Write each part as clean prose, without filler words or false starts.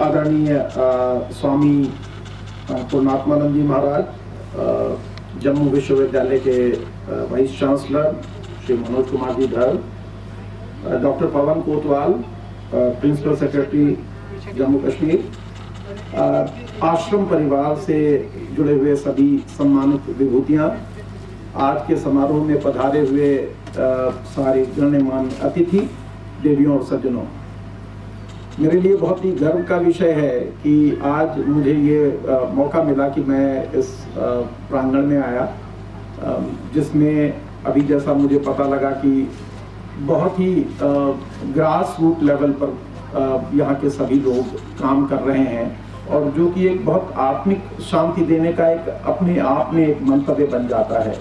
आदरणीय स्वामी पूर्णात्मानंद जी महाराज, जम्मू विश्वविद्यालय के वाइस चांसलर श्री मनोज कुमार जी धर, doctor Pawan Kotwal, principal secretary Jammu Kashmir, आश्रम परिवार से जुड़े हुए सभी सम्मानित विभूतियां, आज के समारोह में पधारे हुए सारे गण्यमान्य अतिथि, देवियों और सज्जनों, मेरे लिए बहुत ही गर्व का विषय है कि आज मुझे ये मौका मिला कि मैं इस प्रांगण में आया, जिसमें अभी जैसा मुझे पता लगा कि बहुत ही ग्रास रूट लेवल पर यहाँ के सभी लोग काम कर रहे हैं, और जो कि एक बहुत आत्मिक शांति देने का एक अपने आप में एक मंतव्य बन जाता है।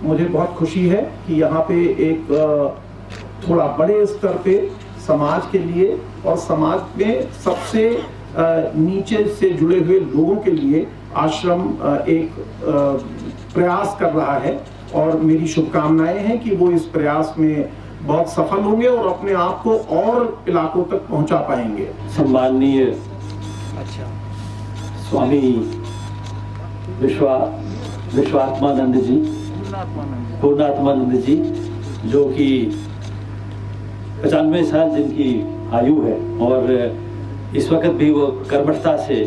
मुझे बहुत खुशी है कि यहाँ पे एक थोड़ा बड़े स्तर पे समाज के लिए और समाज में सबसे नीचे से जुड़े हुए लोगों के लिए आश्रम एक प्रयास कर रहा है, और मेरी शुभकामनाएं हैं कि वो इस प्रयास में बहुत सफल होंगे और अपने आप को और इलाकों तक पहुंचा पाएंगे। सम्माननीय स्वामी विश्वात्मानंद जी, पूर्णात्मानंद जी, जो कि 95 साल जिनकी आयु है, और इस वक्त भी वो कर्मठता से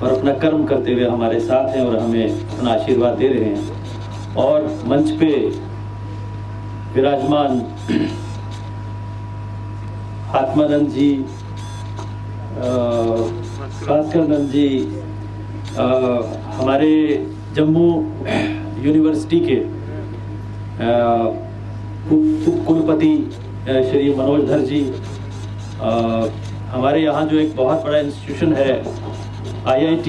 और अपना कर्म करते हुए हमारे साथ हैं और हमें अपना आशीर्वाद दे रहे हैं। और मंच पे विराजमान आत्मानंद जी, भास्करनंद जी, हमारे जम्मू यूनिवर्सिटी के उप कुलपति श्री मनोज धर जी, हमारे यहाँ जो एक बहुत बड़ा इंस्टीट्यूशन है IIT,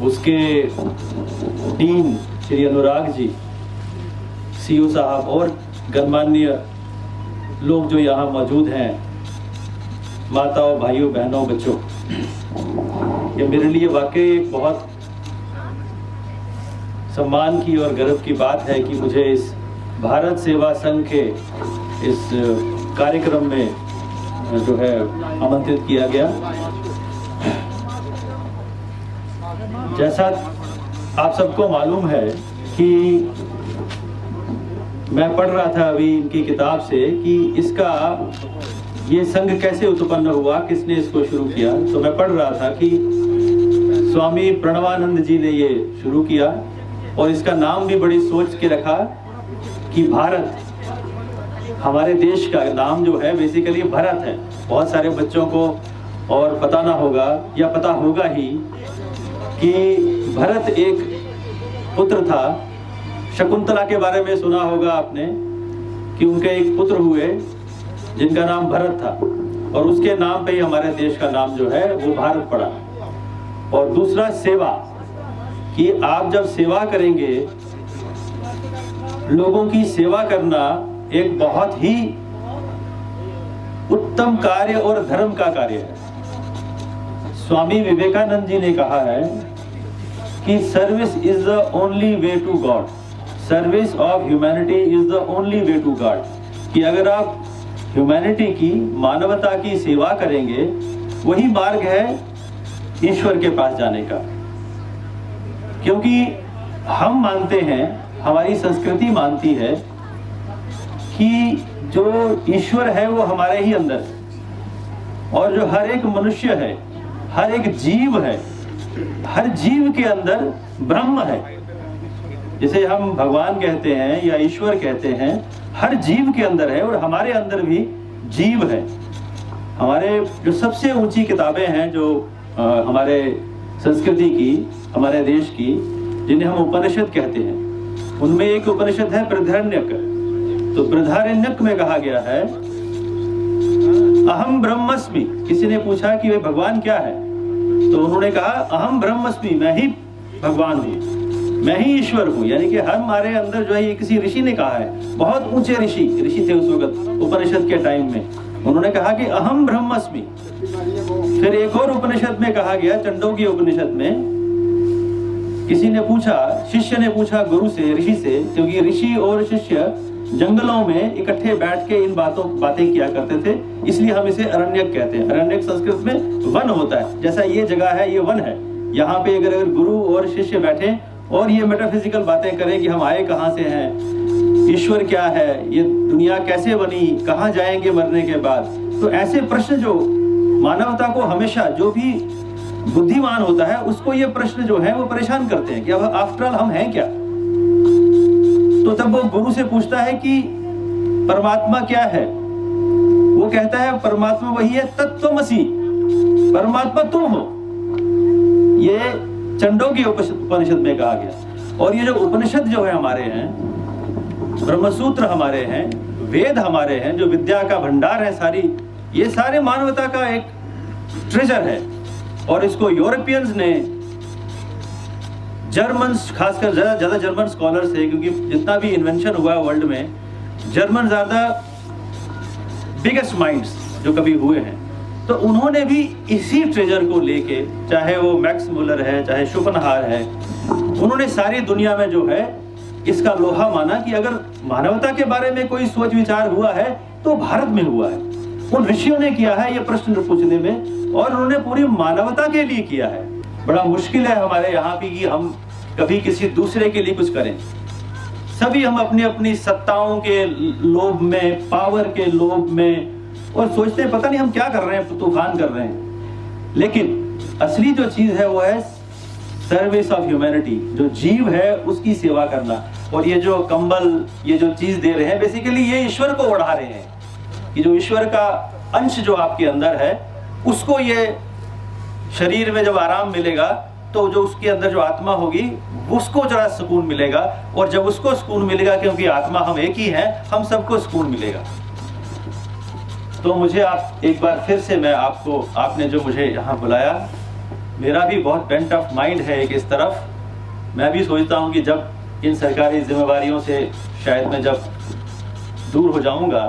उसके डीन श्री अनुराग जी, CEO साहब, और गणमान्य लोग जो यहाँ मौजूद हैं, माताओं, भाइयों, बहनों, बच्चों, ये मेरे लिए वाकई एक बहुत सम्मान की और गर्व की बात है कि मुझे इस भारत सेवा संघ के इस कार्यक्रम में जो है आमंत्रित किया गया। जैसा आप सबको मालूम है कि मैं पढ़ रहा था अभी इनकी किताब से कि इसका ये संघ कैसे उत्पन्न हुआ, किसने इसको शुरू किया, तो मैं पढ़ रहा था कि स्वामी प्रणवानंद जी ने ये शुरू किया, और इसका नाम भी बड़ी सोच के रखा कि भारत, हमारे देश का नाम जो है बेसिकली भरत है। बहुत सारे बच्चों को और पता ना होगा या पता होगा ही कि भरत एक पुत्र था। शकुंतला के बारे में सुना होगा आपने कि उनके एक पुत्र हुए जिनका नाम भरत था, और उसके नाम पे ही हमारे देश का नाम जो है वो भारत पड़ा। और दूसरा सेवा, कि आप जब सेवा करेंगे, लोगों की सेवा करना एक बहुत ही उत्तम कार्य और धर्म का कार्य है। स्वामी विवेकानंद जी ने कहा है कि service is the only way to God, service of humanity is the only way to God, कि अगर आप ह्यूमैनिटी की, मानवता की सेवा करेंगे, वही मार्ग है ईश्वर के पास जाने का। क्योंकि हम मानते हैं, हमारी संस्कृति मानती है कि जो ईश्वर है वो हमारे ही अंदर है, और जो हर एक मनुष्य है, हर एक जीव है, हर जीव के अंदर ब्रह्म है। जिसे हम भगवान कहते हैं या ईश्वर कहते हैं, हर जीव के अंदर है, और हमारे अंदर भी जीव है। हमारे जो सबसे ऊंची किताबें हैं जो हमारे संस्कृति की, हमारे देश की, जिन्हें हम उपनिषद कहते हैं, उनमें एक उपनिषद है बृहदारण्यक। तो बृहदारण्यक में कहा गया है अहम ब्रह्मस्मि। किसी ने पूछा कि वे भगवान क्या है, तो उन्होंने कहा अहम ब्रह्मस्मि, मैं ही भगवान हूँ, मैं ही ईश्वर हूँ। यानी कि हमारे अंदर जो है, ये किसी ऋषि ने कहा है, बहुत ऊंचे ऋषि थे उस वक्त उपनिषद के टाइम में, उन्होंने कहा कि अहम ब्रह्मस्मि। फिर एक और उपनिषद में कहा गया, चंडोगी उपनिषद में, किसी ने पूछा, शिष्य ने पूछा गुरु से, ऋषि से, क्योंकि ऋषि और शिष्य जंगलों में इकट्ठे बैठ के इन बातें किया करते थे, इसलिए हम इसे अरण्यक कहते हैं। अरण्यक संस्कृत में वन होता है, जैसा ये जगह है ये वन है। यहाँ पे अगर गुरु और शिष्य बैठे और ये मेटाफिजिकल बातें करें कि हम आए कहाँ से हैं, ईश्वर क्या है, ये दुनिया कैसे बनी, कहाँ जाएंगे मरने के बाद, तो ऐसे प्रश्न जो मानवता को हमेशा, जो भी बुद्धिमान होता है उसको ये प्रश्न जो है वो परेशान करते हैं कि अब आफ्टर ऑल हम हैं क्या। तो तब वो गुरु से पूछता है कि परमात्मा क्या है, वो कहता है परमात्मा वही है तत्त्वमसि, परमात्मा तुम हो। ये छंदोग्य उपनिषद में कहा गया। और ये जो उपनिषद जो है हमारे हैं, ब्रह्मसूत्र हमारे हैं, वेद हमारे हैं, जो विद्या का भंडार है सारी, ये सारे मानवता का एक ट्रेजर है। और इसको यूरोपियंस ने, जर्मन्स, खासकर ज्यादा जर्मन स्कॉलर्स है, क्योंकि जितना भी इन्वेंशन हुआ है वर्ल्ड में, जर्मन ज्यादा बिगेस्ट माइंड्स जो कभी हुए हैं, तो उन्होंने भी इसी ट्रेजर को लेके, चाहे वो मैक्स मुलर है, चाहे शोपेनहावर है, उन्होंने सारी दुनिया में जो है इसका लोहा माना कि अगर मानवता के बारे में कोई सोच विचार हुआ है तो भारत में हुआ है। उन ऋषियों ने किया है ये प्रश्न पूछने में, और उन्होंने पूरी मानवता के लिए किया है। बड़ा मुश्किल है हमारे यहाँ भी कि हम कभी किसी दूसरे के लिए कुछ करें। सभी हम अपनी अपनी सत्ताओं के लोभ में, पावर के लोभ में, और सोचते हैं पता नहीं हम क्या कर रहे हैं, तूफान कर रहे हैं। लेकिन असली जो चीज है वो है सर्विस ऑफ ह्यूमैनिटी, जो जीव है उसकी सेवा करना। और ये जो कंबल, ये जो चीज दे रहे हैं, बेसिकली ये ईश्वर को ओढ़ा रहे हैं कि जो ईश्वर का अंश जो आपके अंदर है, उसको ये शरीर में जब आराम मिलेगा तो जो उसके अंदर जो आत्मा होगी उसको जरा सुकून मिलेगा। और जब उसको सुकून मिलेगा, क्योंकि आत्मा हम एक ही हैं, हम सबको सुकून मिलेगा। तो मुझे आप एक बार फिर से, मैं आपको, आपने जो मुझे यहाँ बुलाया, मेरा भी बहुत बेंट ऑफ माइंड है एक इस तरफ। मैं भी सोचता हूँ कि जब इन सरकारी जिम्मेवारियों से शायद मैं जब दूर हो जाऊंगा,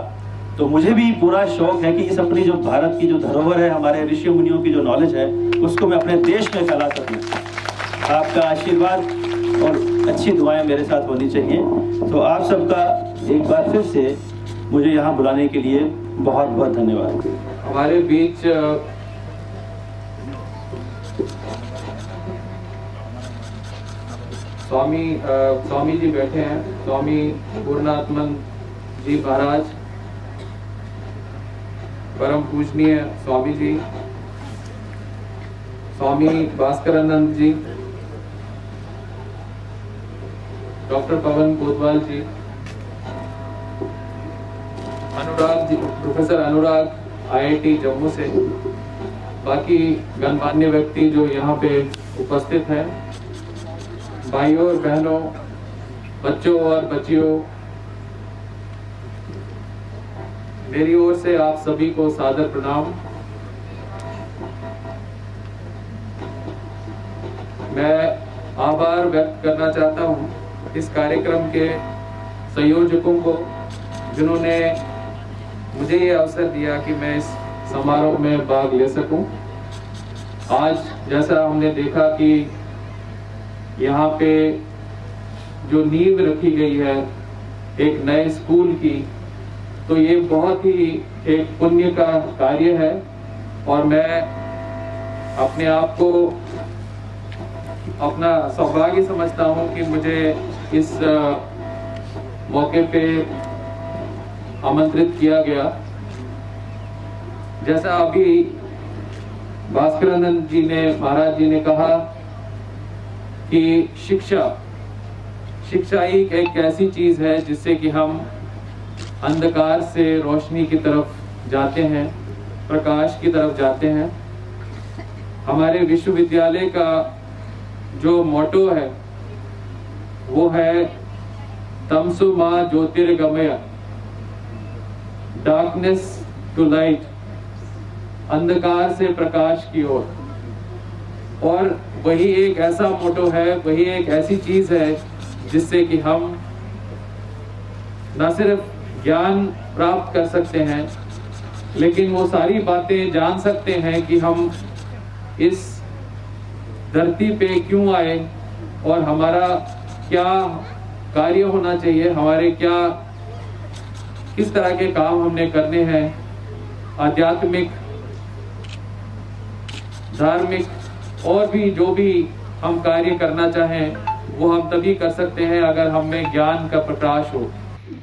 तो मुझे भी पूरा शौक है कि इस अपनी जो भारत की जो धरोहर है, हमारे ऋषि मुनियों की जो नॉलेज है, उसको मैं अपने देश में फैला सकूं। आपका आशीर्वाद और अच्छी दुआएं मेरे साथ होनी चाहिए। तो आप सबका एक बार फिर से मुझे यहाँ बुलाने के लिए बहुत बहुत धन्यवाद। हमारे बीच स्वामी जी बैठे हैं, स्वामी पूर्णात्मन जी महाराज, परम पूजनीय स्वामी जी, स्वामी भास्करानंद जी, डॉक्टर पवन कोतवाल जी, अनुराग जी, प्रोफेसर अनुराग आईआईटी जम्मू से, बाकी गणमान्य व्यक्ति जो यहाँ पे उपस्थित हैं, भाइयों और बहनों, बच्चों और बच्चियों, मेरी ओर से आप सभी को सादर प्रणाम। मैं आभार व्यक्त करना चाहता हूँ इस कार्यक्रम के संयोजकों को, जिन्होंने मुझे ये अवसर दिया कि मैं इस समारोह में भाग ले सकूं। आज जैसा हमने देखा कि यहाँ पे जो नींव रखी गई है एक नए स्कूल की, तो ये बहुत ही एक पुण्य का कार्य है। और मैं अपने आप को अपना सौभाग्य समझता हूँ कि मुझे इस मौके पे आमंत्रित किया गया। जैसा अभी भास्करानंद जी ने, महाराज जी ने कहा कि शिक्षा ही एक ऐसी चीज है जिससे कि हम अंधकार से रोशनी की तरफ जाते हैं, प्रकाश की तरफ जाते हैं। हमारे विश्वविद्यालय का जो मोटो है वो है तमसो मा ज्योतिर्गमय, डार्कनेस टू लाइट, अंधकार से प्रकाश की ओर। और वही एक ऐसा मोटो है, वही एक ऐसी चीज है जिससे कि हम न सिर्फ ज्ञान प्राप्त कर सकते हैं, लेकिन वो सारी बातें जान सकते हैं कि हम इस धरती पे क्यों आए और हमारा क्या कार्य होना चाहिए, हमारे क्या किस तरह के काम हमने करने हैं, आध्यात्मिक, धार्मिक और भी जो भी हम कार्य करना चाहें वो हम तभी कर सकते हैं अगर हम में ज्ञान का प्रकाश हो।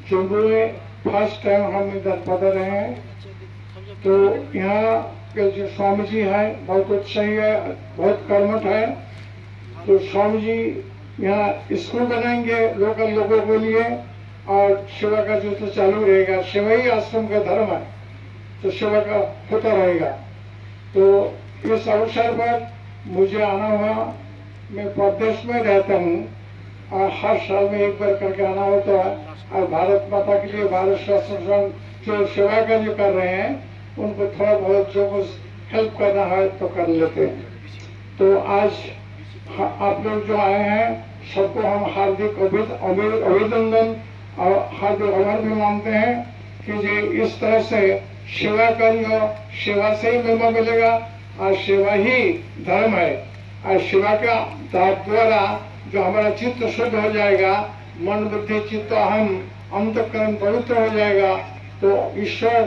क्योंकि फर्स्ट टाइम हम इधर पढ़ रहे हैं, तो यहाँ के जो स्वामी जी हैं बहुत अच्छा ही है, बहुत कर्मठ है। तो स्वामी जी यहाँ स्कूल बनाएंगे लोकल लोगों के लिए, और सेवा का जो तो चालू रहेगा, सेवा ही आश्रम का धर्म है, तो सेवा का होता रहेगा। तो इस अवसर पर मुझे आना हुआ। मैं प्रदेश में रहता हूँ और हर साल में एक बार करके आना होता है, और भारत माता के लिए भारत स्वास्थ्य संस्थान जो सेवा का जो कर रहे हैं उनको थोड़ा बहुत जो कुछ हेल्प करना है तो कर लेते हैं। तो आज आप लोग जो आए हैं सबको हम हार्दिक अभिनंदन और हार्दिक आभार भी मानते हैं कि ये इस तरह से सेवा करिए, सेवा से ही महिमा मिलेगा, और सेवा ही धर्म है। और सेवा का द्वारा जो हमारा चित्त शुद्ध हो जाएगा, मन बुद्धि चित्त अहम अंतःकरण पवित्र हो जाएगा, तो ईश्वर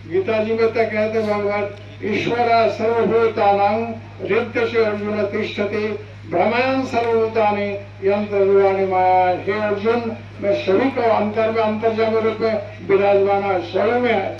गीता जी में तो कहते भगवान ईश्वर सर्वभूतानां हृदय से अर्जुन तिष्ठति ब्रह्मांड सर्वभूतानि यंत्र माया। हे अर्जुन, मैं सभी को अंतर में अंतर्जामी रूप में विराजमान सभी में है।